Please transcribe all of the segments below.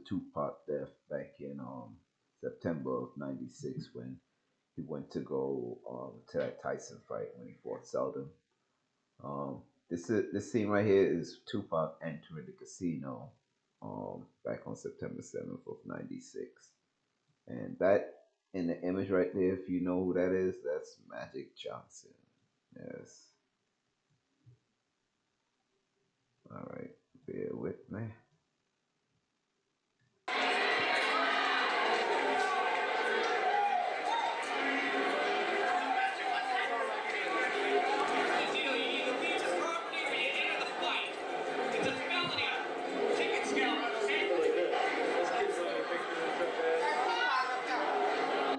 Tupac death back in September of '96 when he went to go to that Tyson fight when he fought Seldon. This scene right here is Tupac entering the casino back on September 7th of '96, and that in the image right there, if you know who that is, that's Magic Johnson. Yes. All right, bear with me.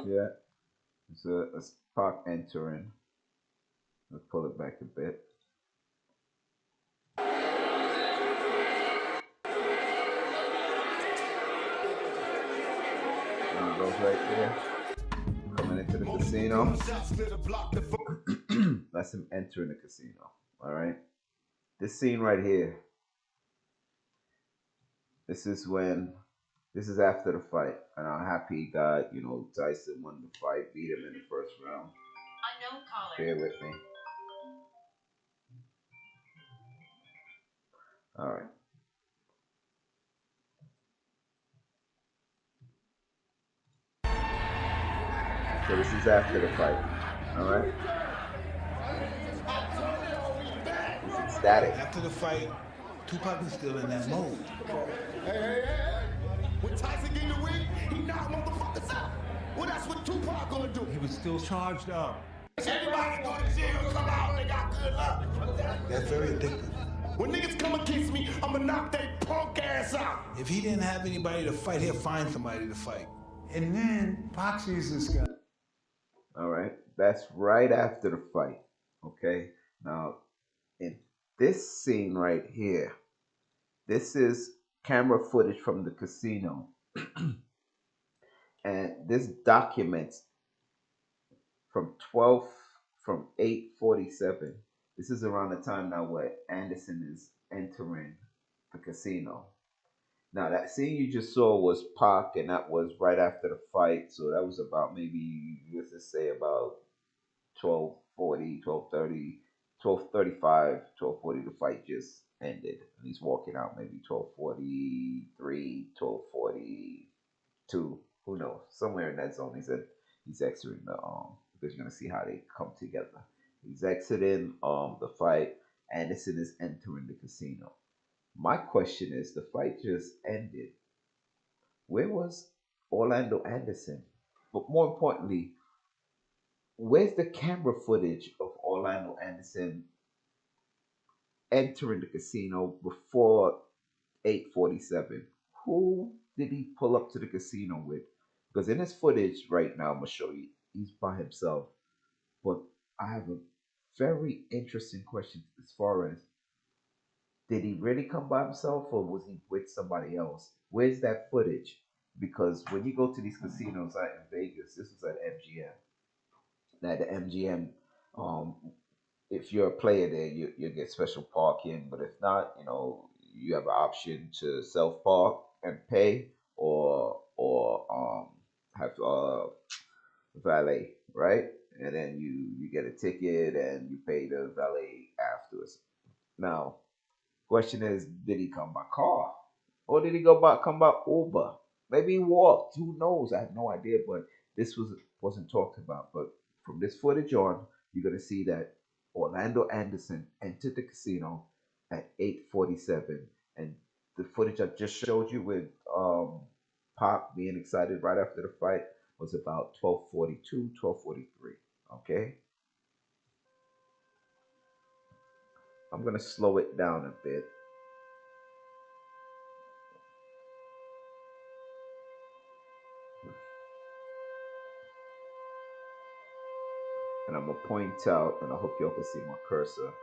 Yeah, it's a Pac entering. Let's pull it back a bit. And it goes right there, coming into the casino. That's him entering the casino. All right. This scene right here. This is when. This is after the fight, and I'm happy he got Tyson won the fight, beat him in the first round. Bear with me. All right. So this is after the fight. All right. It's ecstatic. After the fight, Tupac was still in that mode. Hey. When Tyson get in the ring, he knocked motherfuckers out. Well, that's what Tupac gonna do. He was still charged up. Everybody go to jail, come out, they got good luck. That's very addictive. When niggas come against me, I'ma knock they punk ass out. If he didn't have anybody to fight, he'll find somebody to fight. And then Pac sees this guy. All right. That's right after the fight. Okay. Now, in this scene right here, this is camera footage from the casino. And this documents from 8:47. This is around the time now where Anderson is entering the casino. Now that scene you just saw was Pac, and that was right after the fight. So that was about maybe, let's just say about 12:40, 12:30, 12:35, 12:40. The fight just ended, and he's walking out maybe 12:43, 12:42. Who knows? Somewhere in that zone. He said he's exiting the because you're gonna see how they come together. He's exiting the fight. Anderson is entering the casino. My question is, the fight just ended. Where was Orlando Anderson? But more importantly, where's the camera footage of Orlando Anderson entering the casino before 8:47? Who did he pull up to the casino with? Because in his footage right now, I'm gonna show you, he's by himself. But I have a very interesting question as far as, did he really come by himself or was he with somebody else? Where's that footage? Because when you go to these casinos out in Vegas, this is at MGM. Now the MGM, um, if you're a player there, you get special parking. But if not, you have an option to self park and pay, or have valet, right? And then you get a ticket and you pay the valet afterwards. Now, question is, did he come by car, or did he come by Uber? Maybe he walked. Who knows? I have no idea. But this wasn't talked about. But from this footage on, you're gonna see that Orlando Anderson entered the casino at 8:47, and the footage I just showed you with Pop being excited right after the fight was about 12:42, 12:43. Okay, I'm gonna slow it down a bit. And I'm gonna point out, and I hope y'all can see my cursor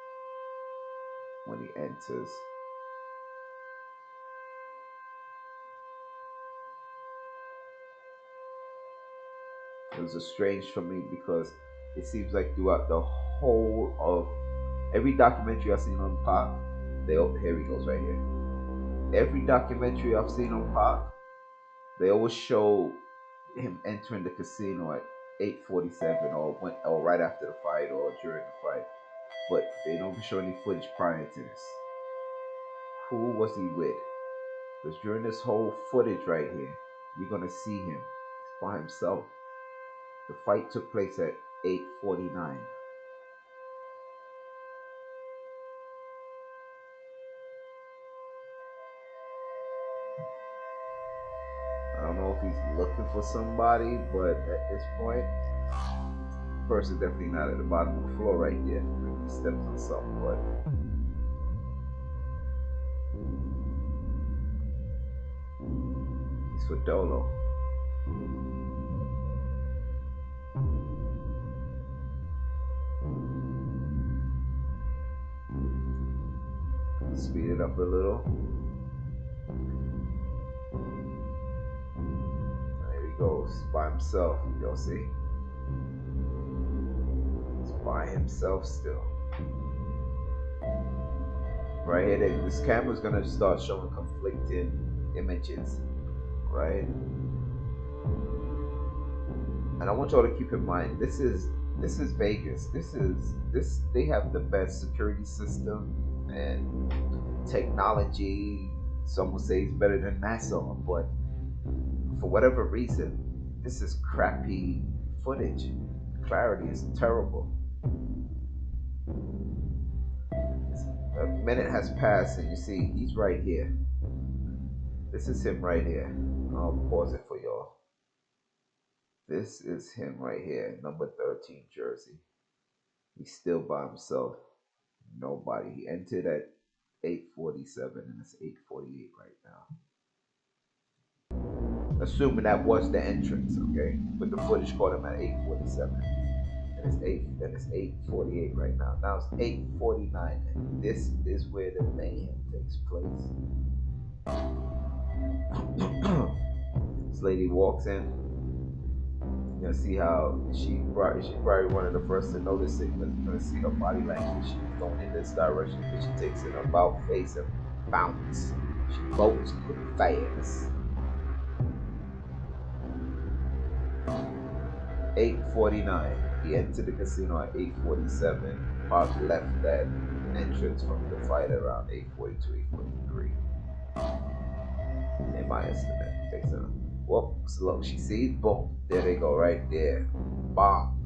when he enters. It was a strange for me because it seems like throughout the whole of every documentary I've seen on Pac, here he goes right here. Every documentary I've seen on Pac, They always show him entering the casino at 8:47 or right after the fight or during the fight, but they don't show any footage prior to this. Who was he with? Because during this whole footage right here, you're gonna see him by himself. The fight took place at 8:49. I don't know if he's looking for somebody, but at this point, the person definitely not at the bottom of the floor right there. Maybe he stepped on something, but he's for Dolo. Speed it up a little. There he goes, by himself. You'll see. He's by himself still. Right here, this camera's gonna start showing conflicting images, right? And I want y'all to keep in mind, this is Vegas. This they have the best security system and technology. Some will say it's better than Nassau, but for whatever reason, this is crappy footage. Clarity is terrible. A minute has passed, and you see he's right here. This is him right here. I'll pause it for y'all. This is him right here, number 13 jersey. He's still by himself. Nobody. He entered at 8:47 and it's 8:48 right now. Assuming that was the entrance, okay? But the footage caught him at 8:47. And it's 8:48 right now. Now it's 8:49, and this is where the mayhem takes place. This lady walks in. You're gonna see how she's probably one of the first to notice it. You're gonna see her body language. She's going in this direction, but she takes it about face and bounce. She bolts fast. 8:49. He entered the casino at 8:47. Pac left that entrance from the fight around 8:42, 8:43. In my estimate, takes a whoops. Look, she sees. Boom. There they go, right there. Bomb.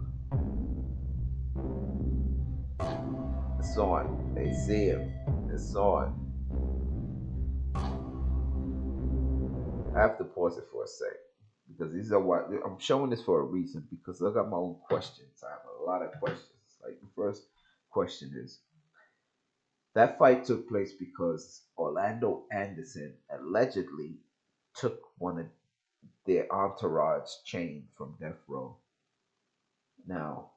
It's on. They see him. It's on. I have to pause it for a sec. Because these are what I'm showing this for a reason, because I got my own questions. I have a lot of questions. Like the first question is, that fight took place because Orlando Anderson allegedly took one of their entourage chain from Death Row. Now,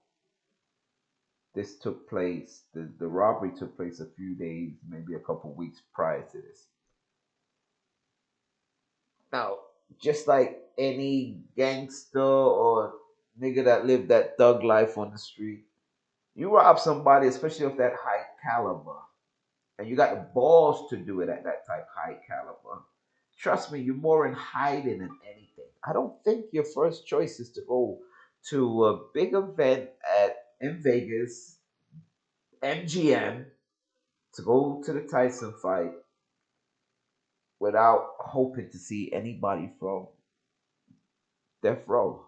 this took place, the robbery took place a few days, maybe a couple weeks prior to this. Now, just like any gangster or nigga that lived that thug life on the street, you rob somebody, especially of that high caliber, and you got the balls to do it at that type high caliber. Trust me, you're more in hiding than anything. I don't think your first choice is to go to a big event in Vegas, MGM, to go to the Tyson fight without hoping to see anybody from Death Row,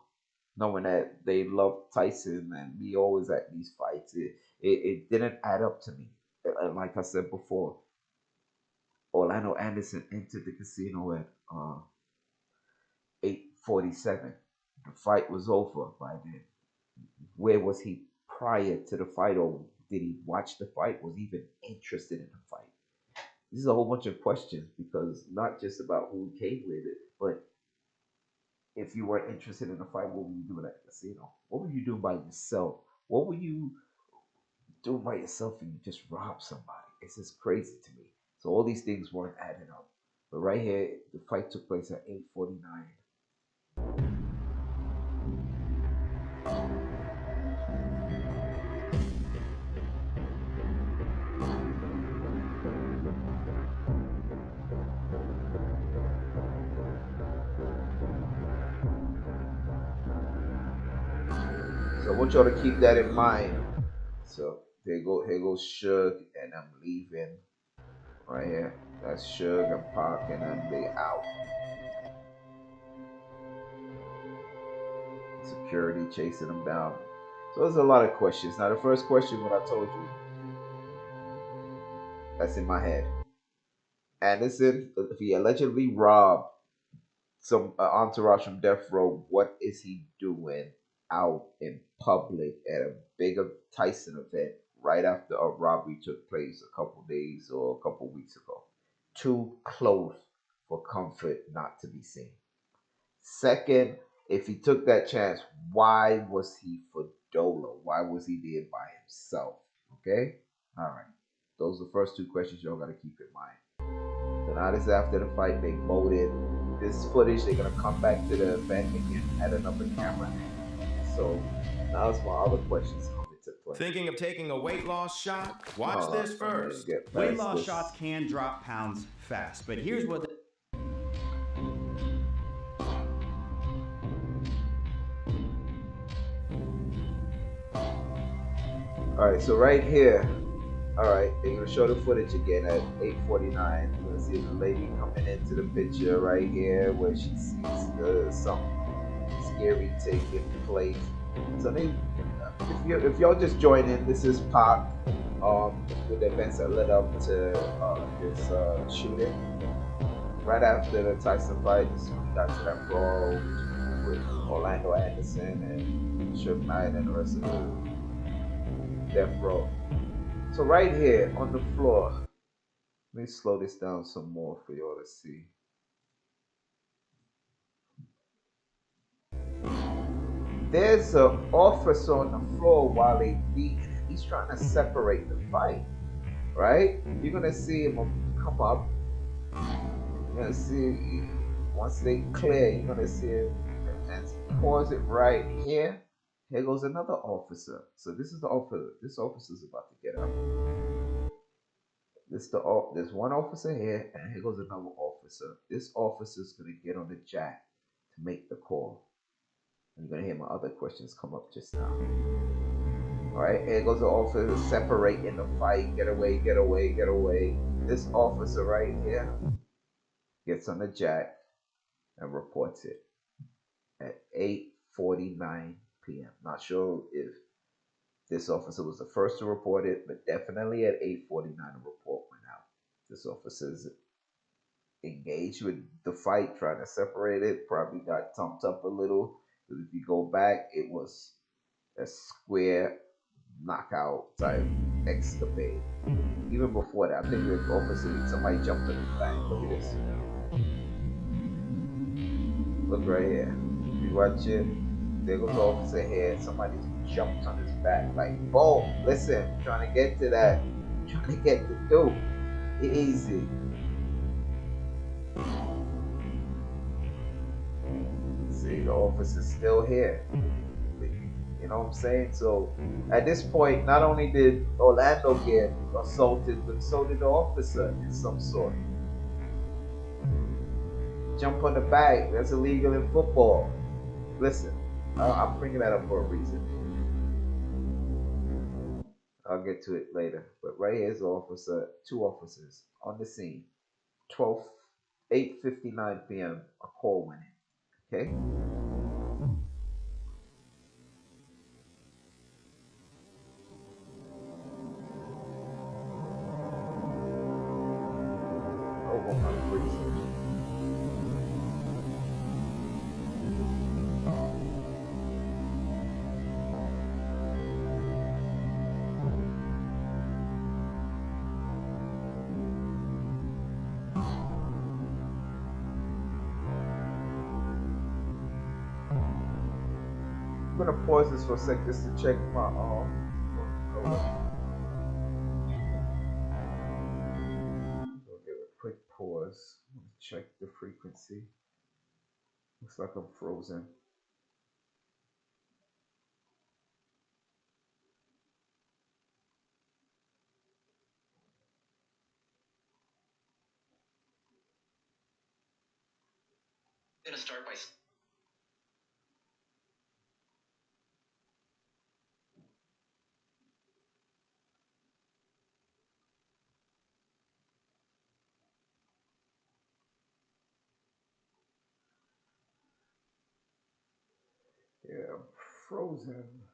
knowing that they love Tyson and be always at these fights. It didn't add up to me. And like I said before, Orlando Anderson entered the casino at 8:47. The fight was over by then. Where was he prior to the fight, or did he watch the fight? Was he even interested in the fight? This is a whole bunch of questions, because not just about who came with it, but if you weren't interested in the fight, what were you doing at the casino? What were you doing by yourself? What were you doing by yourself and you just robbed somebody? It's just crazy to me. So all these things weren't adding up. But right here, the fight took place at 8:49. So I want y'all to keep that in mind. So here goes Suge, and I'm leaving right here. That's Suge and Pac, and then they out. Security chasing them down. So there's a lot of questions. Now the first question, what I told you, that's in my head. Anderson, if he allegedly robbed some entourage from death row, what is he doing out in public at a bigger Tyson event right after a robbery took place a couple days or a couple weeks ago? Too close for comfort not to be seen. Second, if he took that chance, why was he for Dolo? Why was he there by himself? Okay? All right. Those are the first two questions y'all got to keep in mind. So now this is after the fight. They voted. This footage, they're going to come back to the event again, add another camera. So now it's my other questions coming to play. Thinking of taking a weight loss shot? Watch Hold this on, first. get Weight past loss this. shots can drop pounds fast, but here's what. All right, so right here, all right, they're gonna show the footage again at 8:49. You're gonna see the lady coming into the picture right here where she sees something scary taking place. So they, if y'all just join in, this is Pac with the events that led up to this shooting. Right after the Tyson fight, we got to that brawl with Orlando Anderson and Suge Knight and the rest of the death row. So right here on the floor, let me slow this down some more for y'all to see. There's an officer on the floor while they beat. He's trying to separate the fight, right? You're gonna see him come up. You're gonna see once they clear. You're gonna see him and pause it right here. Here goes another officer. So this is the officer. This officer's about to get up. There's one officer here, and here goes another officer. This officer's gonna get on the jack to make the call. And you're gonna hear my other questions come up just now. All right, here goes the officer separating the fight. Get away, get away, get away. This officer right here gets on the jack and reports it at 8:49 p.m. Not sure if this officer was the first to report it, but definitely at 8:49 a report went out. This officer's engaged with the fight, trying to separate it, probably got thumped up a little. Because if you go back, it was a square knockout type escapade. Even before that, I think the officer, somebody jumped on his back. Look at this. Look right here. You watch it. There goes the officer here. Somebody jumped on his back. Like, boom. Listen, trying to get to that. Trying to get to do. Easy. See, the officer's still here. You know what I'm saying? So at this point, not only did Orlando get assaulted, but so did the officer in some sort. Jump on the back, that's illegal in football. Listen, I'm bringing that up for a reason. I'll get to it later. But right here is the officer, two officers on the scene. 12, 8:59 p.m. A call went in. Okay? Oh, my research. I'm gonna pause this for a sec just to check my give a quick pause. Check the frequency. Looks like I'm frozen. I'm gonna start by froze him.